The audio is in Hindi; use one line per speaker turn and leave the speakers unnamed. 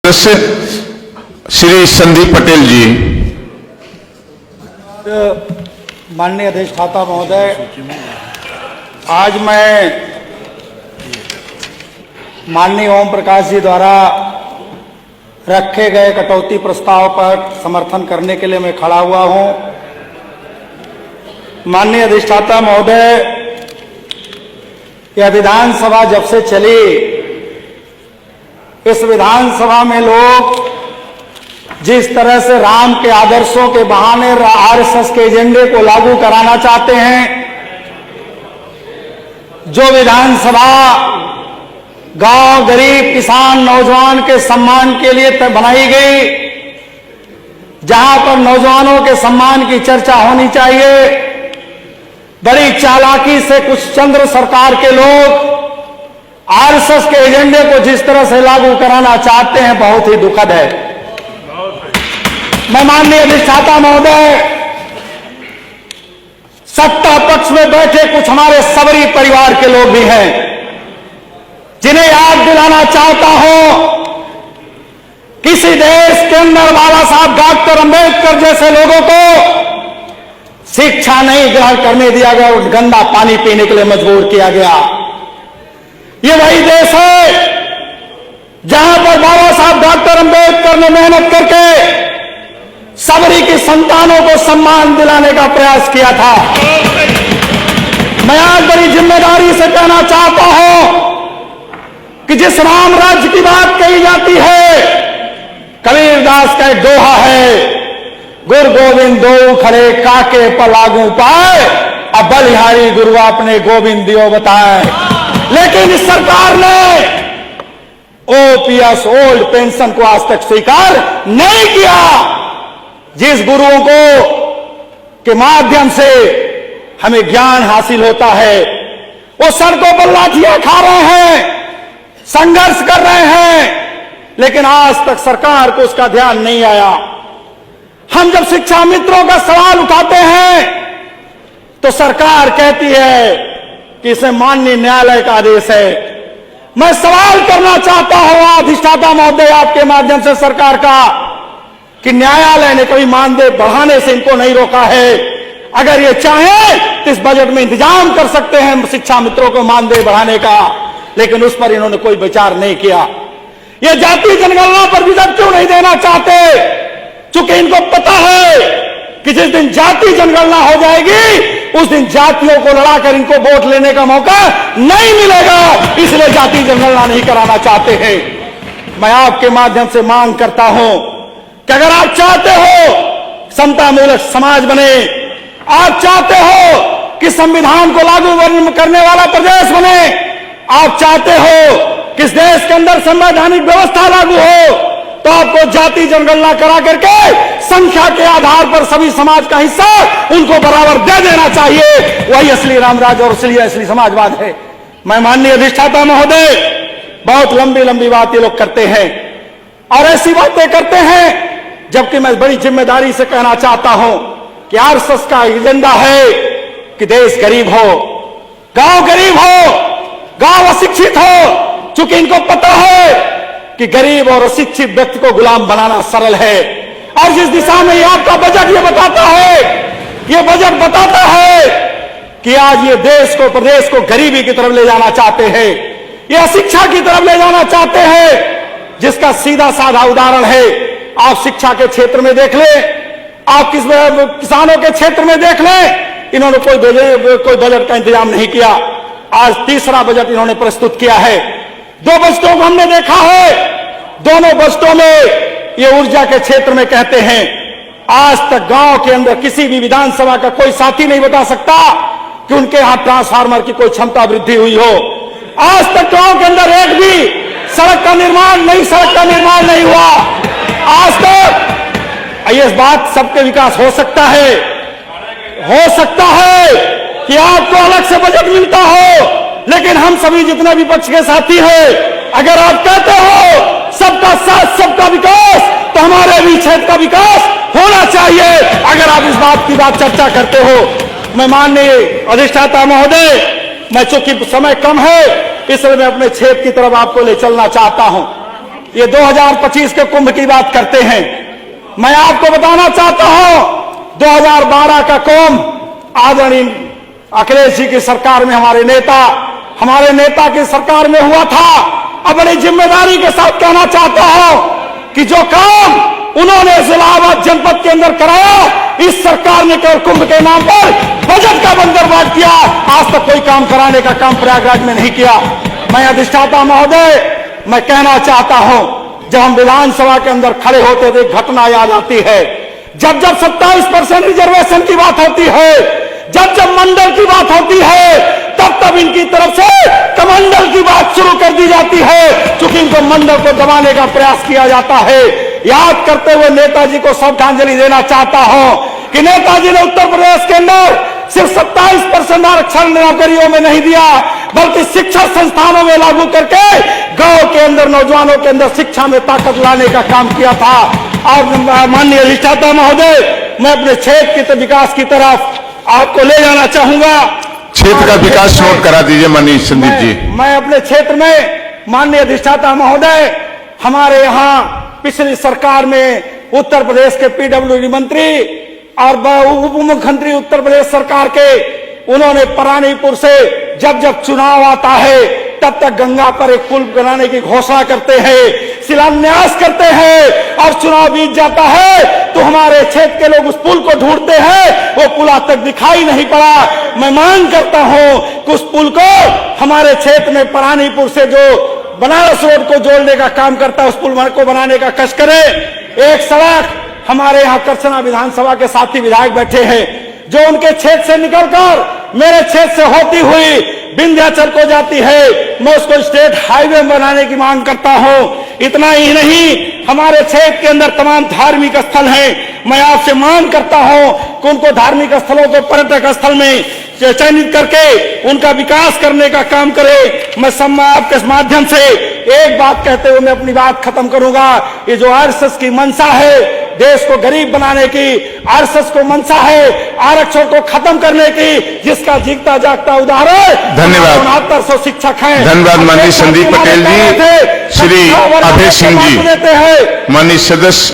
श्री संदीप पटेल जी।
माननीय अधिष्ठाता महोदय, आज मैं माननीय ओम प्रकाश जी द्वारा रखे गए कटौती प्रस्ताव पर समर्थन करने के लिए मैं खड़ा हुआ हूं। माननीय अधिष्ठाता महोदय, यह विधानसभा जब से चली, इस विधानसभा में लोग जिस तरह से राम के आदर्शों के बहाने आरएसएस के एजेंडे को लागू कराना चाहते हैं, जो विधानसभा गांव, गरीब, किसान, नौजवान के सम्मान के लिए बनाई गई, जहां पर नौजवानों के सम्मान की चर्चा होनी चाहिए, बड़ी चालाकी से कुछ चंद्र सरकार के लोग आरएसएस के एजेंडे को जिस तरह से लागू कराना चाहते हैं, बहुत ही दुखद है। मैं माननीय अधिष्ठाता महोदय, सत्ता पक्ष में बैठे कुछ हमारे सबरी परिवार के लोग भी हैं, जिन्हें याद दिलाना चाहता हूं, किसी देश के अंदर बाबा साहब डॉक्टर अंबेडकर जैसे लोगों को शिक्षा नहीं ग्रहण करने दिया गया और गंदा पानी पीने के लिए मजबूर किया गया। ये वही देश है जहां पर बाबा साहब डॉक्टर अंबेडकर ने मेहनत करके सबरी की संतानों को सम्मान दिलाने का प्रयास किया था। मैं आज बड़ी जिम्मेदारी से कहना चाहता हूं कि जिस राम राज्य की बात कही जाती है, कबीरदास का एक दोहा है, गुरु गोविंद दो खड़े काके पर लागू पाए, अब बलिहारी गुरु अपने गोविंद दियो बताए। लेकिन इस सरकार ने ओपीएस, ओल्ड पेंशन को आज तक स्वीकार नहीं किया। जिस गुरुओं को के माध्यम से हमें ज्ञान हासिल होता है, वो सड़कों पर लाठियां खा रहे हैं, संघर्ष कर रहे हैं, लेकिन आज तक सरकार को उसका ध्यान नहीं आया। हम जब शिक्षा मित्रों का सवाल उठाते हैं तो सरकार कहती है कि इसे माननीय न्यायालय का आदेश है। मैं सवाल करना चाहता हूं अधिष्ठाता महोदय, आपके माध्यम से सरकार का, कि न्यायालय ने कभी मानदेय बढ़ाने से इनको नहीं रोका है। अगर ये चाहें तो इस बजट में इंतजाम कर सकते हैं शिक्षा मित्रों को मानदेय बढ़ाने का, लेकिन उस पर इन्होंने कोई विचार नहीं किया। ये जाति जनगणना पर विजन क्यों नहीं देना चाहते? चूंकि इनको पता है कि जिस दिन जाति जनगणना हो जाएगी, उस दिन जातियों को लड़ाकर इनको वोट लेने का मौका नहीं मिलेगा, इसलिए जाति जनगणना नहीं कराना चाहते हैं। मैं आपके माध्यम से मांग करता हूं कि अगर आप चाहते हो समता मूलक समाज बने, आप चाहते हो कि संविधान को लागू करने वाला प्रदेश बने, आप चाहते हो कि इस देश के अंदर संवैधानिक व्यवस्था लागू हो, तो आपको जाति जनगणना करा करके संख्या के आधार पर सभी समाज का हिस्सा उनको बराबर दे देना चाहिए। वही असली रामराज और असली समाजवाद है। मैं माननीय अधिष्ठाता महोदय, बहुत लंबी लंबी बात ये लोग करते हैं और ऐसी बातें करते हैं, जबकि मैं बड़ी जिम्मेदारी से कहना चाहता हूं कि आरएसएस का एजेंडा है कि देश गरीब हो, गांव गरीब हो, गांव अशिक्षित हो। चूंकि इनको पता है कि गरीब और अशिक्षित व्यक्ति को गुलाम बनाना सरल है, और जिस दिशा में ये आपका बजट ये बताता है, ये बजट बताता है कि आज ये देश को, प्रदेश को गरीबी की तरफ ले जाना चाहते हैं, ये अशिक्षा की तरफ ले जाना चाहते हैं, जिसका सीधा साधा उदाहरण है। आप शिक्षा के क्षेत्र में देख लें, आप किसानों के क्षेत्र में देख लें, इन्होंने कोई बजट का इंतजाम नहीं किया। आज तीसरा बजट इन्होंने प्रस्तुत किया है। दो बजटों को हमने देखा है, दोनों बजटों में ये ऊर्जा के क्षेत्र में कहते हैं, आज तक गांव के अंदर किसी भी विधानसभा का कोई साथी नहीं बता सकता कि उनके यहां ट्रांसफार्मर की कोई क्षमता वृद्धि हुई हो। आज तक गांव के अंदर एक भी सड़क का निर्माण नहीं हुआ। आज तक ये बात सबके विकास हो सकता है कि आपको अलग से बजट मिलता हो, लेकिन हम सभी जितने विपक्ष के साथी हैं, अगर आप कहते हो सबका साथ सबका विकास, तो हमारे भी क्षेत्र का विकास होना चाहिए। अगर आप इस बात की चर्चा करते हो, मैं माननीय अधिष्ठाता महोदय, मैं चूंकि समय कम है, इसलिए मैं अपने क्षेत्र की तरफ आपको ले चलना चाहता हूं। ये 2025 के कुंभ की बात करते हैं। मैं आपको बताना चाहता हूं 2012 का कुंभ आदरणीय अखिलेश जी की सरकार में हमारे नेता की सरकार में हुआ था। अब बड़ी जिम्मेदारी के साथ कहना चाहता हूं कि जो काम उन्होंने इलाहाबाद जनपद के अंदर कराया, इस सरकार ने केवल कुंभ के नाम पर बजट का बंदरबांट किया, आज तक कोई काम कराने का काम प्रयागराज में नहीं किया। मैं अधिष्ठाता महोदय, मैं कहना चाहता हूं, जब हम विधानसभा के अंदर खड़े होते थे घटना याद आती है। जब 27% रिजर्वेशन की बात होती है, जब मंडल की बात होती है, तब इनकी तरफ से कमंडल की बात शुरू कर दी जाती है, चूंकि इनको मंडल को दबाने का प्रयास किया जाता है। याद करते हुए नेताजी को श्रद्धांजलि देना चाहता हूं कि नेताजी ने उत्तर प्रदेश के अंदर सिर्फ 27% आरक्षण नौकरियों में नहीं दिया, बल्कि शिक्षा संस्थानों में लागू करके गांव के अंदर नौजवानों के अंदर शिक्षा में ताकत लाने का काम किया था। और माननीय अधिष्ठाता महोदय, मैं अपने क्षेत्र के विकास की तरफ आपको ले जाना चाहूंगा।
क्षेत्र का विकास नोट करा दीजिए माननीय संदीप जी।
मैं अपने क्षेत्र में माननीय अधिष्ठाता महोदय, हमारे यहां पिछली सरकार में उत्तर प्रदेश के पीडब्ल्यूडी मंत्री और उप मुख्यमंत्री उत्तर प्रदेश सरकार के, उन्होंने परानीपुर से जब चुनाव आता है तब तक गंगा पर एक पुल बनाने की घोषणा करते हैं, शिलान्यास करते हैं, और चुनाव बीत जाता है तो हमारे क्षेत्र के लोग उस पुल को ढूंढते हैं, वो पुल आज तक दिखाई नहीं पड़ा। मैं मांग करता हूं कि उस पुल को हमारे क्षेत्र में परानीपुर से जो बनारस रोड को जोड़ने का काम करता है, उस पुल को बनाने का कष्ट करें। एक सड़क हमारे यहाँ करसना विधानसभा के साथी विधायक बैठे हैं, जो उनके क्षेत्र से निकलकर मेरे क्षेत्र से होती हुई विंध्याचल को जाती है, मैं उसको स्टेट हाईवे बनाने की मांग करता हूं। इतना ही नहीं, हमारे क्षेत्र के अंदर तमाम धार्मिक स्थल हैं। मैं आपसे मांग करता हूं कि उनको धार्मिक स्थलों को पर्यटक स्थल में चयनित करके उनका विकास करने का काम करें। मैं आपके माध्यम से एक बात कहते हुए मैं अपनी बात खत्म करूंगा। ये जो आरएसएस की मंशा है देश को गरीब बनाने की, आरएसएस को मंशा है आरक्षण को खत्म करने की, जिसका जीता जागता उदाहरण
धन्यवाद
6900 शिक्षक हैं।
धन्यवाद माननीय संदीप पटेल जी। श्री अभय सिंह जी, माननीय सदस्य।